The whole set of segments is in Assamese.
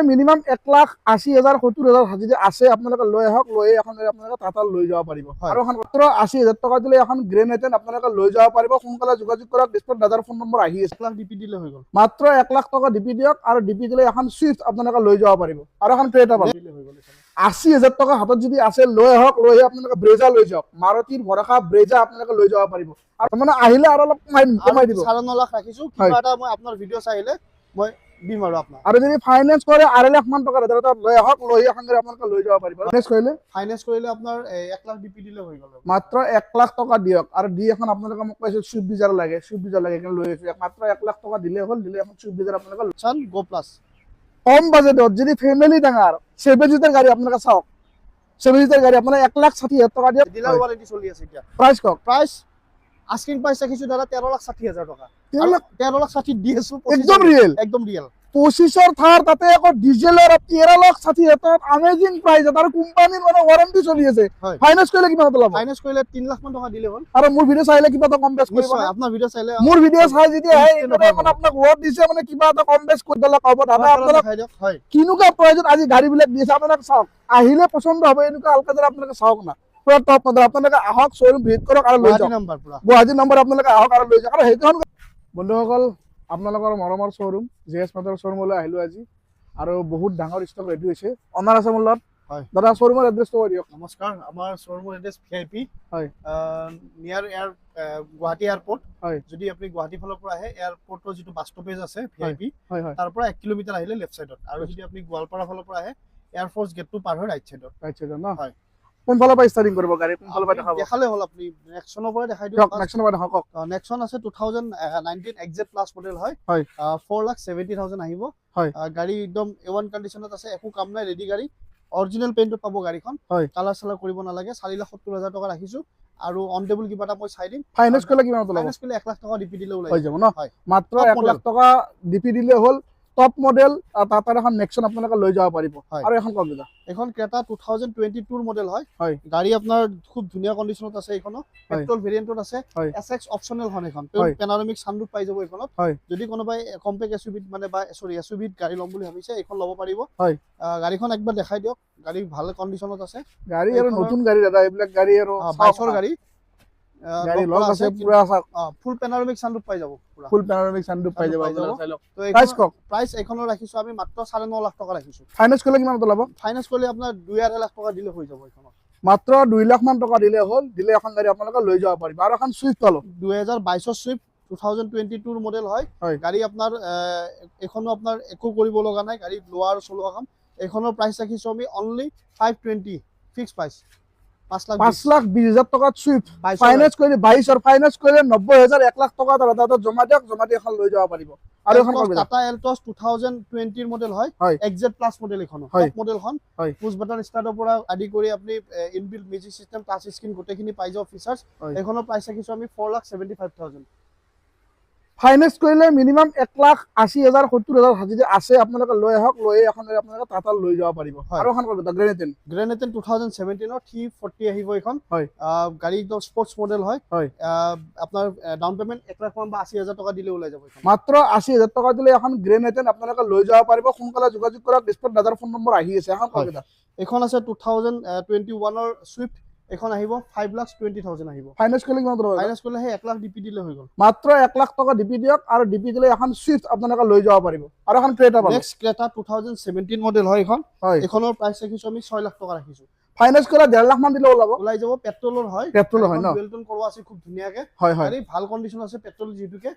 মিনিমাম 1,80,000 70,000 যদি আছে আপোনালোকে লৈ আহক, লৈ এখন আপোনালোকে টাটা লৈ যাব পাৰিব। আৰু এখন মাত্ৰ 80,000 টকা দিলে এখন গ্ৰেণ্ড আইটেন আপোনালোকে লৈ যাব পাৰিব। সোনকালে যোগাযোগ কৰক, ডিসপ্লেত দাদাৰ ফোন নম্বৰ আহি আছে। 1 লাখ ডিপি দিলে হৈ গ'ল। মাত্ৰ 1 লাখ টকা ডিপি দিয়ক আৰু ডিপি দিলে এখন সুইফট আপোনালোকে লৈ যাব পাৰিব। আৰু এখন ক্ৰেটা পাব। 80,000 টকা হাতত যদি আছে লৈ আহক, লৈ আপোনালোকে ব্ৰেজা লৈ যাওক। মাৰুতিৰ ভৰসা ব্ৰেজা আপোনালোকে লৈ যাব পাৰিব। আৰু মানে আহিলে আৰু অলপ কমাই দিব। 9.5 লাখ ৰাখিছো, কিবা এটা মই আপোনাৰ ভিডিঅ' চাইলে মই দিম আৰু আপোনাক। আৰু যদি ফাইনেন্স কৰে 2.5 লাখ মান টকা লৈ আহক, লৈ এখন আপোনালোকে লৈ যাব পাৰিব। ফাইনেন্স কৰিলে আপোনাৰ 1 লাখ ডিপি দিলে হৈ গ'ল। মাত্ৰ 1 লাখ টকা দিয়ক আৰু দি এখন আপোনালোকে মোক কৈছে সুইফট ডিজাৰ লাগে, সুইফট ডিজাৰ লাগে লৈ আহিছে। মাত্ৰ 1 লাখ টকা দিলে হ'ল, দিলে এখন সুইফট ডিজাৰ আপোনালোকে চান গো প্লাস। কম বাজেটত যদি ফ্যামিলি ডাঙৰ 7 সিটাৰ গাড়ী আপোনালোকে চাওক, 7 সিটাৰ গাড়ী আপোনাৰ 1,60,000 টকা দিয়ক। ডিলাৰ ওয়াৰেন্টি চলি আছে এতিয়া। প্ৰাইস কওক। প্ৰাইস আস্কিং প্ৰাইস ৰাখিছো দাদা 13,60,000 টকা। 13,60,000 দি আছো। একদম ৰিয়েল, একদম ৰিয়েল। 25 থাৰ তাতে আকৌ ডিজেলৰ 13,60,000 আমেজিং প্ৰাইস আৰু কোম্পানীৰ মানে ওয়াৰেন্টি চলি আছে। ফাইনান্স কৰিলে কিমান ল'ব? ফাইনান্স কৰিলে 3 লাখ মান টকা দিলে হ'ল। আৰু মোৰ ভিডিঅ' চাইলে কিবা এটা কম বেছ কৰিব। আপোনাৰ ভিডিঅ' চাইলে মোৰ ভিডিঅ' চাই যদি আহে মানে আপোনাক ওয়াৰ্ড দিছে মানে কিবা এটা কম বেছ কৰি দিলে ক'ব। দাদা আপোনাক হয় কিনুকা প্ৰাইজত আজি গাড়ীবিলাক দিছে আপোনাক চাওক, আহিলে পছন্দ হ'ব। এনেকুৱা আলকাজাৰ আপোনালোকে চাওক না, পুৰা টপ মডেল। আপোনালোকে আহক, শ্বৰুম ভিজিট কৰক আৰু লৈ যাওক। গুৱাহাটী নম্বৰ আপোনালোকে আহক আৰু লৈ যাওক। আৰু সেইখন বন্ধুসকল, আপোনালোকৰ মৰমৰ শ্বৰুম জেএছ মোটৰ শ্বৰুমলৈ আহিলো আজি। আৰু বহুত ডাঙৰ ষ্টক ৰেডি হৈছে। অনাৰ আছে মোৰ লগত। হয় দাদা, শ্বৰুমৰ এড্ৰেছটো কৈ দিয়ক। নমস্কাৰ, আমাৰ শ্বৰুমৰ এড্ৰেছ ভিআইপি হয়, নিয়াৰ গুৱাহাটী এয়াৰপোৰ্ট। হয়, যদি আপুনি গুৱাহাটী ফালৰ পৰা আহে, এয়াৰপোৰ্টৰ যিটো বাছ ষ্টপেজ আছে ভিআইপি, হয়, হয়, তাৰ পৰা 1 কিলোমিটাৰ আহিলে লেফট সাইডত। আৰু যদি আপুনি গোৱালপাৰা ফালৰ পৰা আহে, এয়াৰফোৰ্স গেটটো পাৰ হৈ ৰাইট সাইডত। ৰাইট সাইডত ন? হয়। কোন ফালৰ পৰা ষ্টাৰ্টিং কৰিব গাড়ী? কোন ফালৰ পৰা দেখাব? দেখালে হ'ল আপুনি। নেক্সনৰ পৰা দেখাই দিও। নেক্সনৰ পৰা দেখাওক। নেক্সন আছে 2019 এক্সজেট প্লাস মডেল হয়। হয়, 4,70,000 আহিব। হয়, গাড়ী একদম A1 কন্ডিশনত আছে, একো কাম নাই, ৰেডি গাড়ী। অৰিজিনাল পেইণ্টত পাব গাড়ীখন। হয়, কালাৰ চালাৰ কৰিব নালাগে। 4,70,000 টকা ৰাখিছো। আৰু অন টেবল কিবা এটা মই চাই দিম। ফাইনেন্স কৰিলে কিমান ল'ব? ফাইনেন্স কৰিলে 1 লাখ টকা ডিপি দিলে ওলাই হৈ যাব ন? হয়। মাত্ৰ 1 লাখ টকা ডিপি দিলে হ'ল। টপ মডেল টাটাৰ এখন নেক্সন আপোনালোকে লৈ যাব পাৰিব। আৰু এখন কম দাদা, এখন ক্ৰেটা 2022 মডেল হয়। হয়, গাড়ী আপোনাৰ খুব ধুনীয়া কন্ডিশনত আছে। এইখনো পেট্ৰল ভেৰিয়েন্টত আছে। এসএক্স অপচনেল খন এখন। পেনোৰামিক সানৰুফ পাই যাব এইখনত। যদি কোনোবাই কম্পেক্ট এসইউভি মানে বা সৰি এসইউভিত গাড়ী ল'ম বুলি ভাবিছে, এইখন ল'ব পাৰিব। গাড়ীখন একবাৰ দেখাই দিয়ক। গাড়ী ভাল কন্ডিশনত আছে। গাড়ী আৰু নতুন গাড়ী দাদা, এইবিলাক গাড়ী আৰু 22 গাড়ী। গাড়ী লক আছে পুৰা ফুল পেনোৰামিক সানৰুফ পাই যাব। পুৰা ফুল পেনোৰামিক সানৰুফ পাই যাব। তো প্ৰাইস কওক। প্ৰাইস এখনৰ ৰাখিছো আমি মাত্ৰ 9.5 লাখ টকা ৰাখিছো। ফাইনেন্স কৰিলে কিমান ল'ব? ফাইনেন্স কৰিলে আপোনাৰ 2.5 লাখ টকা দিলে হৈ যাব। এইখনত মাত্ৰ 2 লাখ মান টকা দিলে হ'ল, দিলে এখন গাড়ী আপোনালোকে লৈ যাব পাৰিব। আৰু এখন সুইফট পালো 2022 সুইফট 2022 মডেল হয়। গাড়ী আপোনাৰ এখনো আপোনাৰ একো কৰিব লগা নাই, গাড়ী লোৱা আৰু চলোৱা কাম। এখনৰ প্ৰাইস ৰাখিছো আমি অনলি 520 ফিক্স প্ৰাইস। 5,20,000 টকাত সুইফট ফাইনেন্স কৰি 22 আৰু ফাইনেন্স কৰিলে 90,000 1 লাখ টকা দাদা জমা দিয়ক, জমা দি এখন লৈ যাব পাৰিব। আৰু এখন টাটা এলটছ 2020 মডেল হয়। এক্সজেট প্লাস মডেল এখন টপ মডেলখন। পুশ বাটন স্টাৰ্টৰ পৰা আদি কৰি আপুনি inbuilt music system, touch screen গোটেইখিনি পাই যাব ফিচাৰ্স। এখনৰ প্ৰাইস ৰাখিছো আমি 4,75,000। ফাইনেন্স কৰিলে মিনিমাম 1,80,000 70,000 যদি আছে আপোনালোকে লৈ আহক, লৈ এখন আপোনালোকে টাটা লৈ যাব পাৰিব। আৰু এখন গ্ৰেণ্ড আইটেন 2017 340 আহিব এইখন। গাড়ী একদম স্পৰ্টছ মডেল হয়। আপোনাৰ ডাউন পেমেন্ট 1 লাখ বা 80,000 টকা দিলে ওলাই যাব। মাত্ৰ 80,000 টকা দিলে এখন গ্ৰেণ্ড আইটেন আপোনালোকে লৈ যাব পাৰিব। সোনকালে যোগাযোগ কৰক, ডিসপ্লেত দাদাৰ ফোন নম্বৰ আহি আছে। এখন আছে 2021 সুইফট। এখন আহিব 5,20,000 আহিব। ফাইনেন্স কৰিলে কিমান ল'ব? ফাইনেন্স কৰিলে 1 লাখ ডিপি দিলে হৈ গ'ল। মাত্ৰ 1 লাখ টকা ডিপি দিয়ক আৰু ডিপি দিলে এখন সুইফট আপোনালোকে লৈ যাব পাৰিব। আৰু এখন ক্ৰেটা পাব। নেক্সট ক্ৰেটা 2017 মডেল হয় এখন। এখনৰ প্ৰাইস ৰাখিছো আমি 6 লাখ টকা ৰাখিছো। ফাইনেন্স কৰিলে 1.5 লাখ মান দিলে ওলাই যাব। পেট্ৰলৰ হয়। পেট্ৰল হয় ন? বেলটন কৰোৱা আছে খুব ধুনীয়াকে। গাড়ী ভাল কন্ডিশন আছে। পেট্ৰল যিটোকে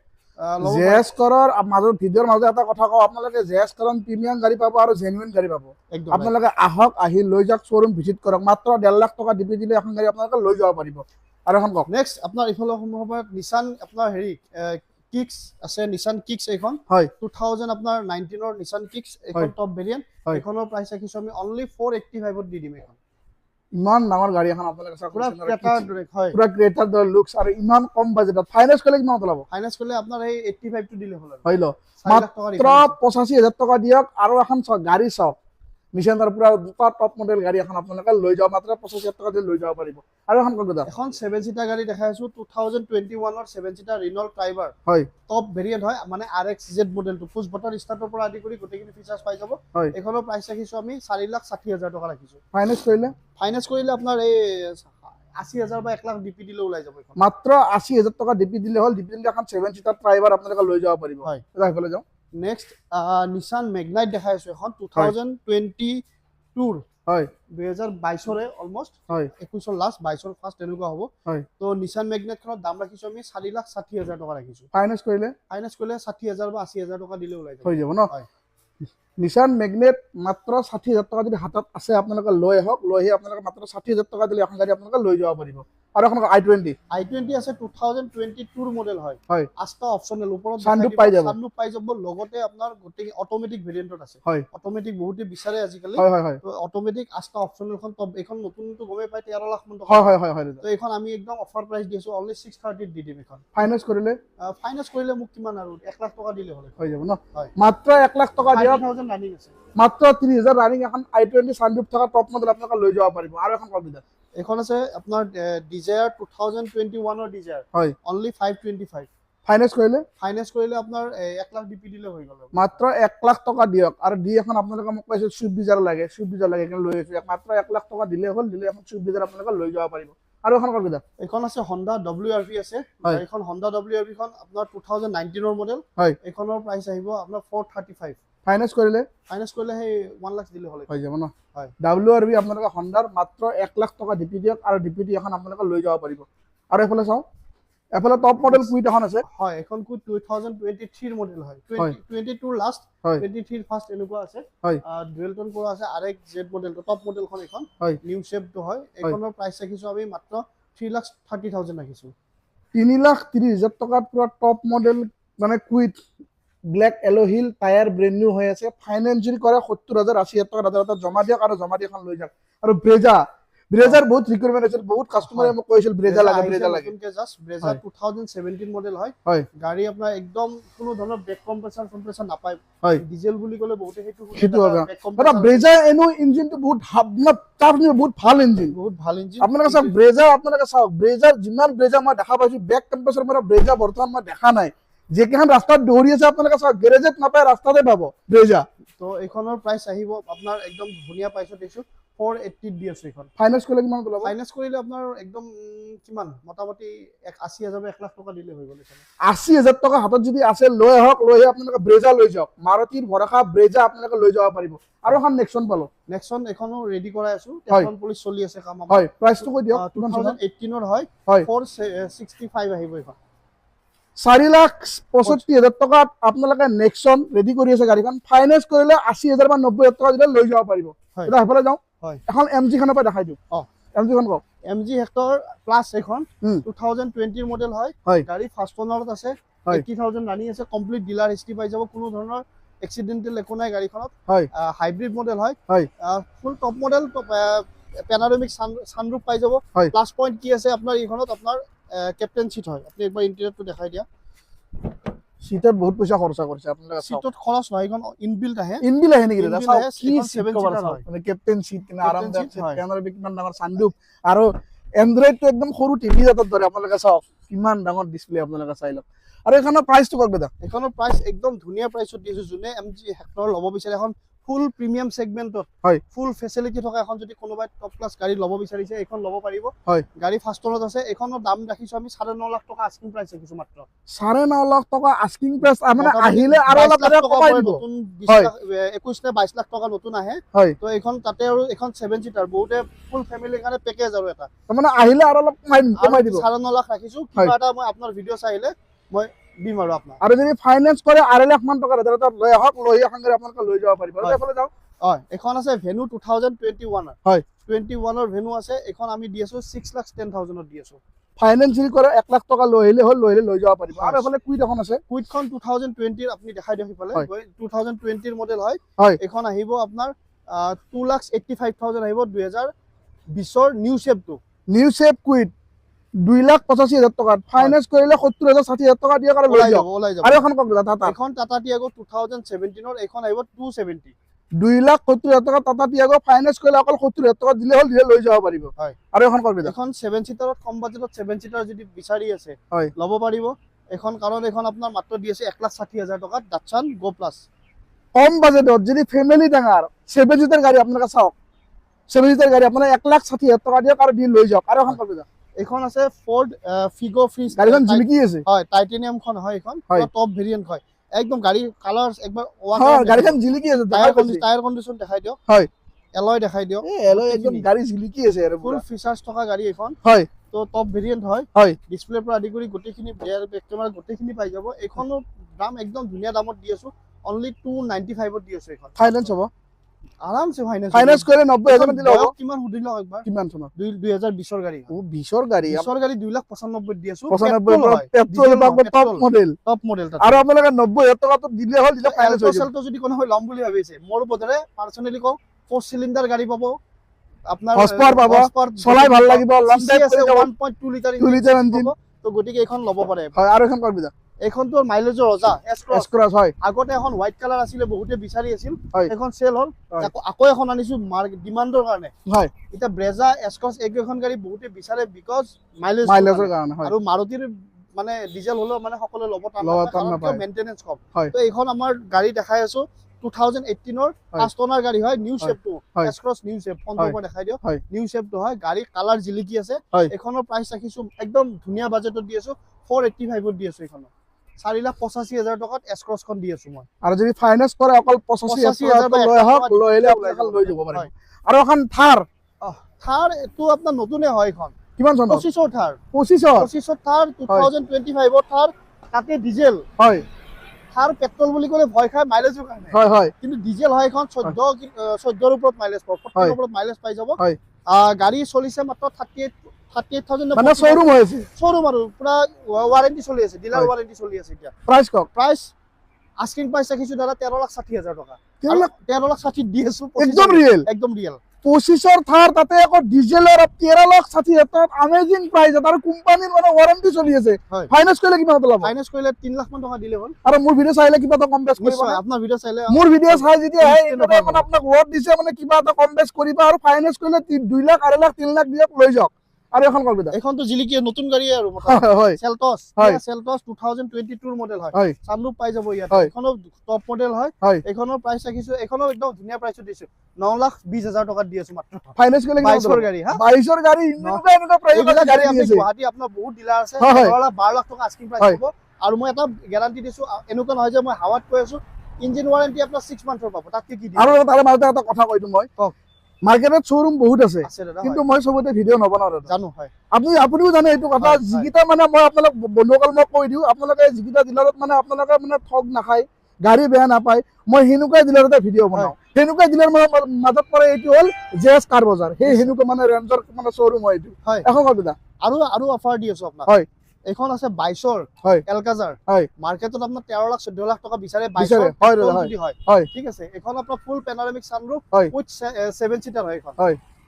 জেএছ কাৰৰ মাজত ভিডিঅ'ৰ মাজত এটা কথা কওঁ, আপোনালোকে জেএছ কাৰৰ প্ৰিমিয়াম গাড়ী পাব আৰু জেনুইন গাড়ী পাব। আপোনালোকে আহক, আহি লৈ যাওক, শ্বৰুম ভিজিট কৰক। মাত্ৰ 1.5 লাখ টকা ডিপি দিলে এখন গাড়ী আপোনালোকে লৈ যাব পাৰিব। আৰু এখন কওক। নেক্সট আপোনাৰ ইফালৰ সময়ত নিসান আপোনাৰ হেৰি কিক্স আছে। নিসান কিক্স এইখন 2000 আপোনাৰ 19 ৰ নিসান কিক্স এইখন টপ ভেৰিয়েন্ট। এইখনৰ প্ৰাইস ৰাখিছো আমি অনলি 485 দি দিম। এইখন ইমান ডাঙৰ গাড়ী এখন আপোনালোকে চাওক, পুৰা ক্ৰেটাৰ দৰে লুকছ আৰু ইমান কম বাজেটত। ফাইনেন্স কৰিলে কিমান ল'ব? ফাইনেন্স কৰিলে আপোনাৰ এই 85 টো দিলে হ'ল। মাত্ৰ 85,000 টকা দিয়ক আৰু এখন গাড়ী চাওক। নিশানৰ পুৰা দুটা টপ মডেল গাড়ী এখন আপোনালোকে লৈ যাব মাত্ৰ 25,000 টকা দি লৈ যাব পাৰিব আৰু এখন কওক দাদা এখন 7 সিটাৰ গাড়ী দেখাই আছো 2021 ৰ 7 সিটাৰ ৰিনল্ট ট্ৰাইবাৰ হয় টপ ভেৰিয়েন্ট হয় মানে RXZ মডেলটো পুশ বটন ষ্টাৰ্টৰ পৰা আদি কৰি গোটেইখিনি ফিচাৰ্ছ পাই যাব এখনৰ প্ৰাইস ৰাখিছো আমি 4,60,000 টকা ৰাখিছো ফাইনান্স কৰিলে আপোনাৰ এই 80,000 বা 1 লাখ ডিপি দিলে ওলাই যাব এখন মাত্ৰ 80,000 টকা ডিপি দিলে হ'ল ডিপি দিলে এখন 7 সিটাৰ ড্ৰাইভাৰ আপোনালোকে লৈ যাব পাৰিব হয় এটা হেফালে যাও নেক্সট নিশান মেগনাইট দেখাই আছো এখন 2022 হয় 2022 ৰে অলমোস্ট হয় 21 ৰ লাষ্ট 22 ৰ ফাৰ্স্ট তেনেকুৱা হ'ব হয় তো নিশান মেগনাইট খনৰ দাম ৰাখিছো আমি 4,60,000 টকা ৰাখিছো ফাইনান্স কৰিলে 60,000 বা 80,000 টকা দিলে ওলাই যাব হৈ যাব ন হয় নিশান মেগনেট মাত্ৰ 60,000 টকা যদি হাতত আছে আপোনালোকে লৈ আহক লৈ আহি আপোনালোকে মাত্ৰ 60,000 টকা দিলে এখন গাড়ী আপোনালোকে লৈ যাব পাৰিব আৰু এখন i20 আছে 2022 মডেল হয় হয় আস্তা অপচনেল ওপৰত সানৰুফ পাই যাব সানৰুফ পাই যাব লগতে আপোনাৰ গোটেই অটোমেটিক ভেৰিয়েন্টত আছে হয় অটোমেটিক বহুতে বিচাৰে আজিকালি হয় হয় হয় তো অটোমেটিক আস্তা অপচনেল খন টপ এখন নতুনটো গমে পাই 13 লাখ মান টকা হয় হয় হয় হয় তো এখন আমি একদম অফাৰ প্ৰাইস দিছো অনলি 630 দি দিম এখন ফাইনান্স কৰিলে মোক কিমান আৰু 1 লাখ টকা দিলে হলে হৈ যাব ন হয় মাত্ৰ 1 লাখ টকা দিয়ক 50,000 ৰানিং আছে মাত্ৰ 30,000 ৰানিং এখন i20 সানৰুফ থকা টপ মডেল আপোনালোকে লৈ যাব পাৰিব আৰু এখন কওক দিদা এখন আছে আপোনাৰ ডিজায়াৰ 2021 ৰ ডিজায়াৰ হয় অনলি 525 ফাইনান্স কৰিলে আপোনাৰ 1 লাখ ডিপি দিলে হৈ গ'ল মাত্ৰ 1 লাখ টকা দিয়ক আৰু দি এখন আপোনালোকে মোক কৈছিল সুইফট ডিজায়াৰ লাগে কিন্তু লৈ আহিছো মাত্ৰ 1 লাখ টকা দিলে হ'ল দিলে এখন সুইফট ডিজায়াৰ আপোনালোকে লৈ যাব পাৰিব আৰু এখন কওক দিদা এখন আছে Honda WRV আছে এখন Honda WRV খন আপোনাৰ 2019 ৰ মডেল হয় এখনৰ প্ৰাইস আহিব আপোনাৰ 435 ফাইনান্স কৰিলে সেই 1 লাখ দিলে হলে হৈ যাব ন হয় WRV আপোনালোকে হন্ডাৰ মাত্ৰ 1 লাখ টকা ডিপি দিয়ক আৰু ডিপি দি এখন আপোনালোকে লৈ যাব পাৰিব আৰু এফালে চাও এফালে টপ মডেল কুইট এখন আছে হয় এখন কুইট 2023 ৰ মডেল হয় 22 লাষ্ট 23 ফাৰ্স্ট এনেকুৱা আছে ডুৱেল টোন কৰা আছে RXZ মডেলটো টপ মডেলখন এখন নিউ শেপটো হয় এখনৰ প্ৰাইস ৰাখিছো আমি মাত্ৰ 3,30,000 ৰাখিছো 3,30,000 টকাত পুৰা টপ মডেল মানে quite black alloy wheel tyre brand new হৈ আছে ফাইনান্সিয়েল কৰে 70,000 80,000 টকা দাদা জমা দিয়ক আৰু জমা দি এখন লৈ যাওক আৰু ব্ৰেজাৰ বহুত ৰিকোয়াৰমেন্ট আছিল বহুত কাস্টমাৰে মোক কৈছিল ব্ৰেজাৰ লাগে নতুনকে জাস্ট ব্ৰেজাৰ 2017 মডেল হয় গাড়ী আপোনাৰ একদম কোনো ধৰণৰ ব্ৰেক কম্প্ৰেছৰ নাপায় ডিজেল বুলি ক'লে বহুতে সেইটো হবে দাদা ব্ৰেজাৰ এনো ইঞ্জিনটো বহুত বহুত ভাল ইঞ্জিন আপোনালোকে চাওক ব্ৰেজাৰ যিমান ব্ৰেজাৰ মই দেখা পাইছো ব্ৰেক কম্প্ৰেছৰ মানে ব্ৰেজাৰ বৰ্তমান মই দেখা নাই যেখান ৰাস্তাত দৌৰি আছে আপোনালোকে চাওক গেৰেজত নাপায় ৰাস্তাতে পাব ব্ৰেজাৰ তো এখনৰ প্ৰাইস আহিব আপোনাৰ একদম ধুনিয়া প্ৰাইসত দিছো 480 দি আছে এখন ফাইনান্স কৰিলে কিমান ক'ব ফাইনান্স কৰিলে আপোনাৰ একদম কিমান মোটামুটি 80,000 বা 1 লাখ টকা দিলে হৈ গ'ল 80,000 টকা হাতত যদি আছে লৈ আহক লৈ আপোনালোকে ব্ৰেজাৰ লৈ যাওক মাৰুতিৰ ভৰসা ব্ৰেজাৰ আপোনালোকে লৈ যাব পাৰিব আৰু এখন নেক্সন পালো নেক্সন এখনো ৰেডি কৰাই আছো টেকন পুলিচ চলি আছে কাম হয় প্ৰাইসটো কৈ দিয়ক 2018 ৰ হয় 465 আহিব এখন 4,65,000 টকাত আপোনালোকে নেক্সন ৰেডি কৰি আছে গাড়ীখন ফাইনান্স কৰিলে 80,000 বা 90,000 টকা দিলে লৈ যাব পাৰিব এটা হেফালে যাও এখন MG খনৰ পৰা দেখাই দিও MG খন কওক MG হেক্টৰ প্লাস এখন 2020 মডেল হয় গাড়ী ফাৰ্স্ট ওনাৰত আছে 80,000 ৰানিং আছে কমপ্লিট ডিলাৰ হিষ্ট্ৰি পাই যাব কোনো ধৰণৰ এক্সিডেন্টেল একো নাই গাড়ীখনত হাইব্ৰিড মডেল হয় ফুল টপ মডেল পেনাৰোমিক সানৰুফ পাই যাব প্লাস পইণ্ট কি আছে আপোনাৰ এইখনত আপোনাৰ ক্যাপ্টেন সিট হয় আপনি একবাৰ ইন্টেৰিয়ৰটো দেখাই দিয়া সিটত বহুত পইচা খৰচা কৰিছে আপোনালোকে সিটত খৰচ নহয় এখন ইনবিল্ট আহে নেকি দাদা কি 7 কভাৰ মানে ক্যাপ্টেন সিট কিনা আৰামদায়ক সিট পেনাৰোমিক কিমান ডাঙৰ সানৰুফ আৰু এন্ড্ৰইডটো একদম সৰু টিভি জাতত ধৰে আপোনালোকে চাওক কিমান ডাঙৰ ডিসপ্লে আপোনালোকে চাই লওক আৰু এখনৰ প্ৰাইসটো কওক দাদা এখনৰ প্ৰাইস একদম ধুনিয়া প্ৰাইসত দিছো যোনে MG হেক্টৰ ল'ব বিচাৰে এখন ফুল প্ৰিমিয়াম সেগমেন্টত ফুল ফেসিলিটি থকা এখন যদি কোনোবাই টপ ক্লাস গাড়ী ল'ব বিচাৰিছে এখন ল'ব পাৰিব গাড়ী ফাৰ্স্ট ওনত আছে এখনৰ দাম ৰাখিছো আমি 9.5 লাখ টকা আস্কিং প্ৰাইস ৰাখিছো মাত্ৰ 9.5 লাখ টকা আস্কিং প্ৰাইস মানে আহিলে আৰু অলপ কমাই দিব নতুন 21 নে 22 লাখ টকা নতুন আহে তো এখন তাতে আৰু এখন 7 সিটাৰ বহুতে ফুল ফ্যামিলিৰ কাৰণে পেকেজ আৰু এটা মানে আহিলে আৰু অলপ কমাই দিব 9.5 লাখ ৰাখিছো কিবা এটা মই আপোনাৰ ভিডিও চাইলে মই দিম আৰু আপোনাৰ আৰু যদি ফাইনান্স কৰে 2.5 লাখ মান টকা দাদা লৈ আহক লৈ আহংগে আপোনালোকে লৈ যাব পাৰিব আৰু এফালে যাও এখন আছে ভেনু 2021 21 ৰ ভেনু আছে এখন আমি দি আছো 6,10,000 ত দি আছো ফাইনান্সিয়েল কৰে 1 লাখ টকা লৈ আহিলে হ'ল লৈ যাব পাৰিব আৰু এফালে কুইট এখন আছে কুইটখন 2020 ৰ আপুনি দেখাই দিয়ক ইফালে 2020 ৰ মডেল হয় এখন আহিব আপোনাৰ 2,85,000 আহিব 2020 ৰ নিউ শেপ কুইট 2,85,000 টকা ফাইনান্স কৰিলে 70,000 60,000 টকা দিয়া কৰি লৈ যাব আৰু আৰু এখন কওক দাদা এখন টাটা টিয়াগো 2017 ৰ এখন আহিব 270 2,70,000 টকা টাটা টিয়াগো ফাইনেন্স কৰিলে অকল 70,000 টকা দিলে হ'ল, দিলে লৈ যাব পাৰিব। হয়। আৰু এখন কৰবি এখন 7 সিটাৰত কম বাজেটত 7 সিটাৰ যদি বিচাৰি আছে হয় ল'ব পাৰিব এখন, কাৰণ এখন আপোনাৰ মাত্ৰ দি আছে 1,60,000 টকাত ডাটছান গো প্লাছ। কম বাজেটত যদি ফেমিলি ডাঙৰ 7 সিটাৰ গাড়ী আপোনালোকে চাওক, 7 সিটাৰ গাড়ী আপোনাৰ 1,60,000 টকা দিয়ক আৰু দি লৈ যাওক। আৰু এখন কৰবি এখন আছে ফৰ্ড ফিগো ফ্ৰী, গাড়ীখন জিলিকি আছে। হয় টাইটেনিয়াম খন হয়, এখন টপ ভেৰিয়েন্ট হয়, একদম গাড়ী কালাৰ একবাৰ গাড়ীখন জিলিকি আছে। টায়াৰ কণ্ডিশ্যন দেখাই দিয়ক, হয় এলয় দেখাই দিয়ক, এলয় একদম গাড়ী জিলিকি আছে আৰু ফুল ফিচাৰ্ছ থকা গাড়ী এখন। হয় তো টপ ভেৰিয়েন্ট হয়, হয় ডিসপ্লেৰ পৰা আদি কৰি গোটেইখিনি বেয়াৰ বেক কেমেৰা গোটেইখিনি পাই যাব। এইখনৰ দাম একদম ধুনীয়া দামত দি আছো, অনলি 295 ত দি আছো। এখন ফাইনেন্স হ'ব, আৰামছে ফাইনেন্স কৰিলে 90,000 দিলে হ'ব। কিমান সুধিল একবাৰ, কিমান চনত? 2020 ৰ গাড়ী। ও 20 গাড়ী, 2,95,000 দি আছো, 95 পেট্ৰল টপ মডেল আৰু আপোনালোকে 90,000 টকাটো দিলে হ'ল, দিলে ফাইনেন্স হৈ যাব। যদি কোনো হয় ল'ম বুলি ভাবিছে, মোৰ বদলে পাৰ্সোনালি কওঁ 4 সিলিন্ডাৰ গাড়ী পাব, আপোনাৰ হৰ্চপাৱাৰ পাব, চলাই ভাল লাগিব, লং ড্ৰাইভ কৰি যাব, 1.2 লিটাৰ 2 লিটাৰ ইঞ্জিন। তো গতিকে এখন ল'ব পাৰে। হয় আৰু এখন কৰবি যা, এইখনটো মাইলেজৰ ৰজা এছ ক্ৰছ। হয় আগতে এখন হোৱাইট কালাৰ আছিলে, বহুতে বিচাৰি আছিল, হয় এখন সেল হ'ল, হয় আকৌ এখন আনিছো ডিমাণ্ডৰ কাৰণে। হয় এটা ব্ৰেজা এছ ক্ৰছ এইকেইখন গাড়ী বহুতে বিচাৰে, বিকজ মাইলেজৰ কাৰণে। হয় আৰু মাৰুতিৰ মানে ডিজেল হ'লেও মানে সকলোৱে ল'ব টান নাপায়, মেইনটেনেন্স কম। তো এইখন আমাৰ গাড়ী দেখাই আছো 2018 ৰ ফাৰ্ষ্ট ওনাৰ গাড়ী হয়, নিউ শেপটো এছ ক্ৰছ নিউ শেপ, ফোনটোৰ পৰা দেখাই দিও, নিউ শেপটো হয় গাড়ী, কালাৰ জিলিকি আছে। এখনৰ প্ৰাইস ৰাখিছো একদম ধুনীয়া বাজেটত দি আছো, 485 ত দি আছো। এইখন 4,85,000 টকাত এছ ক্ৰছখন দি আছো মই। আৰু যদি ফাইনেন্স কৰে অকল 85,000 টকা লৈ আহক, লৈ আহিলে আপোনালোকে লৈ যাব পাৰিব। আৰু এখন থাৰ, থাৰ এইটো আপোনাৰ নতুনে হয়, এখন কিমান চনত? 25 থাৰ, 25 থাৰ 2025 থাৰ, তাতে ডিজেল। হয় থাৰ পেট্ৰল বুলি ক'লে ভয় খায় মাইলেজৰ কাৰণে, হয় হয় কিন্তু ডিজেল হয়, এখন 14 ৰ ওপৰত মাইলেজ পাব, 14 ৰ ওপৰত মাইলেজ পাই যাব। গাড়ী চলিছে মাত্ৰ 38,000 মানে শ্বৰুম হৈ আছে, শ্বৰুম আৰু পুৰা ওয়াৰেন্টি চলি আছে, ডিলাৰ ওয়াৰেন্টি চলি আছে। এতিয়া প্ৰাইস কওক, প্ৰাইস আস্কিং প্ৰাইস ৰাখিছো দাদা 13,60,000 টকা, 13,60,000 দি আছো, একদম ৰিয়েল, একদম ৰিয়েল। 25 থাৰ, তাতে আকৌ ডিজেলৰ 13,60,000 আমেজিং প্ৰাইস, আৰু কোম্পানীৰ মানে ওয়াৰেন্টি চলি আছে। ফাইনেন্স কৰিলে কিমান টকা ল'ব? ফাইনেন্স কৰিলে 3 লাখ মান টকা দিলে হ'ল। আৰু মোৰ ভিডিও চাইলে কিবা এটা কম বেছ কৰিব, আপোনাৰ ভিডিও চাইলে মোৰ ভিডিও চাই যদি আহে মানে আপোনাক ওয়াৰ্ড দিছে, মানে কিবা এটা কম বেছ কৰিবা। আৰু ফাইনেন্স কৰিলে 2 লাখ, 2.5 লাখ, 3 লাখ দিয়ক, লৈ যাওক। আৰু এখন কৰবি দা, এখনটো জিলিকি নতুন গাড়ী আৰু হয় চেলটছ, চেলটছ 2022 ৰ মডেল হয়, সানৰুফ পাই যাব ইয়াত। এখনো টপ মডেল হয়, এখনৰ প্ৰাইস ৰাখিছো, এখনো একদম ধুনীয়া প্ৰাইসত দিছো, 9,20,000 টকা দি আছো মাত্ৰ। ফাইনেন্স কৰিলে 22 ৰ গাড়ী, 22 ৰ গাড়ী, এনেকুৱা প্ৰাইসত গাড়ী আপনি আছে। গুৱাহাটী আপোনাৰ বহুত ডিলাৰ আছে, 12 লাখ টকা আস্কিং প্ৰাইস হ'ব। আৰু মই এটা গ্যাৰান্টি দিছো, এনেকুৱা নহয় যে মই হাৱাত কৈ আছো, ইঞ্জিন ওয়াৰেন্টি আপোনাৰ 6 মান্থৰ পাব, তাতকে কি দিম। আৰু তাৰে মাজতে এটা কথা কৈছো, মই মাৰ্কেটত শ্বৰুম বহুত আছে, কিন্তু মই সবতে ভিডিও নবনাও দাদা, জানো। হয় আপুনিও জানে এইটো কথা। যিকিটা মানে মই আপোনালোক বন্ধুসকল মই কৈ দিওঁ, আপোনালোকে যিকিটা ডিলাৰত মানে আপোনালোকে মানে ঠগ নাখায়, গাড়ী বেয়া নাপায়, মই সেনেকুৱা ডিলাৰতে ভিডিও বনাও। সেনেকুৱা ডিলাৰ মাজত পৰে এইটো হ'ল জেএছ কাৰ বজাৰ, সেই সেনেকুৱা মানে ৰেঞ্জৰ মানে শ্বৰুম হয় এইটো। এখন কবিতা আৰু অফাৰ দি আছো আপোনাক। হয় এখন আছে 22 এলকাজাৰ, মাৰ্কেটত আপোনাৰ 13 লাখ 14 লাখ টকা বিচাৰে, 22 হয়, ঠিক আছে। এখন আপোনাৰ ফুল পেনোৰামিক সানৰুফ উইথ 7 সিটাৰ হয় এখন।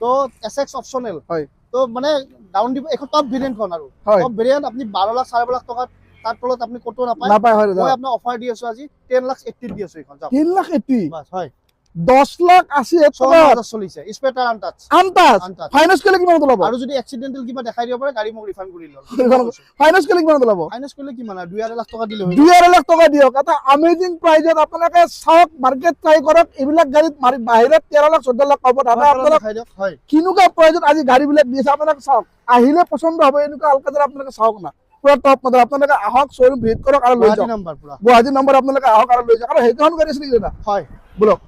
তো এসএক্স অপচনেল, তো মানে ডাউন দিব। এখন টপ ভেৰিয়েন্টখন, আৰু টপ ভেৰিয়েন্ট আপনি 12 লাখ 12.5 লাখ টকা তার তলত আপনি কত নাপায়। মই আপনার অফার দি আছো আজি 10,80,000 দি আছো এখন। 10,80,000 বাস হয়, 10,80,000 চলিছে স্পেটার আনটাচ ফাইনান্স কৰিলে কিমান ল'ব? আৰু যদি এক্সিডেন্টাল কিবা দেখাই দিব পাৰে গাড়ী মোক ৰিফান্ড কৰি লও। ফাইনান্স কৰিলে কিমান ল'ব? ফাইনান্স কৰিলে কিমান 2.5 লাখ টকা দিলে হয়। 2.5 লাখ টকা দিয়ক। এটা আমেজিং প্ৰাইজত আপোনালোকে চাওক, মাৰ্কেট ট্ৰাই কৰক। এইবিলাক গাড়ীত বাহিৰত 13 লাখ 14 লাখ পাব, দাদা আপোনালোক হয় কিনুকা প্ৰাইজত আজি গাড়ীবিলাক দিছে। আপোনালোকে চাওক, আহিলে পছন্দ হ'ব। এনেকুৱা আলকাজাৰ আপোনালোকে চাওক না, পুৰা টপ মডেল। আপোনালোকে আহক, শ্বৰুম ভিজিট কৰক আৰু লৈ যাওক। গুৱাহাটী নম্বৰ আপোনালোকে আহক আৰু লৈ যাওক। আৰু সেইখন গাড়ী আছিল দাদা, হয় বলক।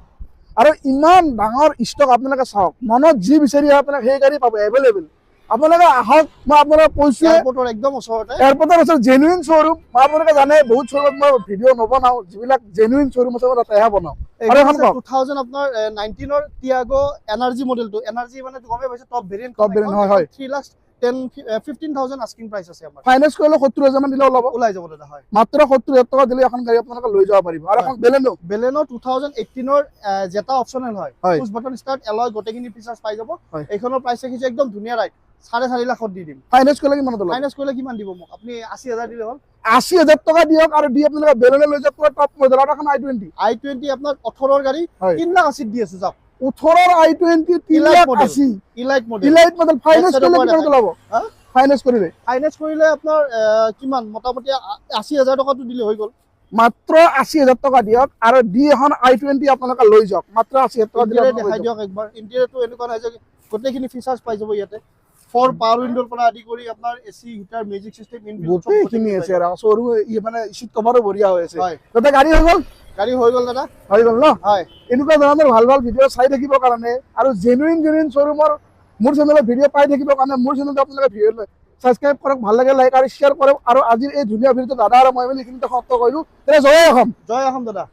আৰু ইমান ডাঙৰ ষ্টক আপোনালোকে চাওক, মনত যি বিচাৰি আপোনালোকে সেই গাড়ী পাব, এভেইলেবল। আপোনালোকে আহক, মই আপোনালোকক কৈছো এয়াৰপৰ্টৰ একদম ওচৰতে, এয়াৰপৰ্টৰ ওচৰত জেনুইন শ্বৰুম। মই আপোনালোকে জানে বহুত শ্বৰুমত মই ভিডিঅ' নবনাও, যিবিলাক জেনুইন শ্বৰুম আছে মই তাতেহে বনাও। আৰু এখন 2000 আপোনাৰ 19 ৰ টিয়াগো এনাৰ্জি মডেলটো, এনাৰ্জি মানে গমে পাইছে টপ ভেৰিয়েন্ট, টপ ভেৰিয়েন্ট হয় হয়। 3,15,000 আস্কিং প্ৰাইস আছে আমাৰ। ফাইনান্স কৰিলে 70,000 মান দিলে ওলাই যাব দাদা। হয়, মাত্ৰ 70,000 টকা দিলে এখন গাড়ী আপোনালোকে লৈ যাব পাৰিব। আৰু এখন বেলেনো 2018 ৰ জেটা অপচনেল হয়, পুশ বাটন ষ্টাৰ্ট, এলয় গোটেইখিনি ফিচাৰ্স পাই যাব। এইখনৰ প্ৰাইস ৰাখিছে একদম ধুনীয়া ৰাইড 4.5 লাখত দি দিম। ফাইনেন্স কৰিলে কিমান ল'ব? ফাইনেন্স কৰিলে কিমান দিব মোক? আপুনি 80,000 দিলে হ'ল। 80,000 টকা দিয়ক আৰু দি আপোনালোকে বেলেলে লৈ যাওক পুৰা টপ মডেল আৰু এখন i20 আপোনাৰ 18 গাড়ী 3,80,000 দি আছো যাওক। 18 i20 3,80,000 ইলাইট মডেল ফাইনেন্স কৰিলে কিমান ল'ব? ফাইনেন্স কৰিলে আপোনাৰ কিমান মোটামুটি 80,000 টকাটো দিলে হৈ গ'ল। মাত্ৰ 80,000 টকা দিয়ক আৰু দি এখন i20 আপোনালোকে লৈ যাওক। মাত্ৰ 80,000 টকা দিলে দেখাই দিয়ক একবাৰ। ইণ্টেৰিয়ৰটো এনেকুৱা নহয় যে গোটেইখিনি ফিচাৰ্ছ পাই যাব ইয়াতে। 4 পাৱাৰ উইণ্ডোৰ পৰা আদি কৰি আপোনাৰ এসি হিটাৰ মিউজিক সিস্টেম গোটেইখিনি আছে আৰু শ্বৰুম মানে সিট কভাৰো বঢ়িয়া হৈ আছে। দাদা গাড়ী হৈ গ'ল? গাড়ী হৈ গ'ল দাদা, হৈ গ'ল ন? হয়। এনেকুৱা ধৰণৰ ভাল ভাল ভিডিঅ' চাই থাকিবৰ কাৰণে আৰু জেনুইন শ্বৰুমৰ মোৰ চেনেলত ভিডিঅ' পাই থাকিবৰ কাৰণে মোৰ চেনেলটো আপোনালোকে ভিডিঅ' ছাবস্ক্ৰাইব কৰক, ভাল লাগে লাইক আৰু শ্বেয়াৰ কৰক আৰু আজিৰ এই ধুনীয়া ভিডিঅ'টো দাদা আৰু মই মিলি এইখিনিতে সমাপ্ত কৰিলোঁ। জয় অসম। জয় অসম দাদা।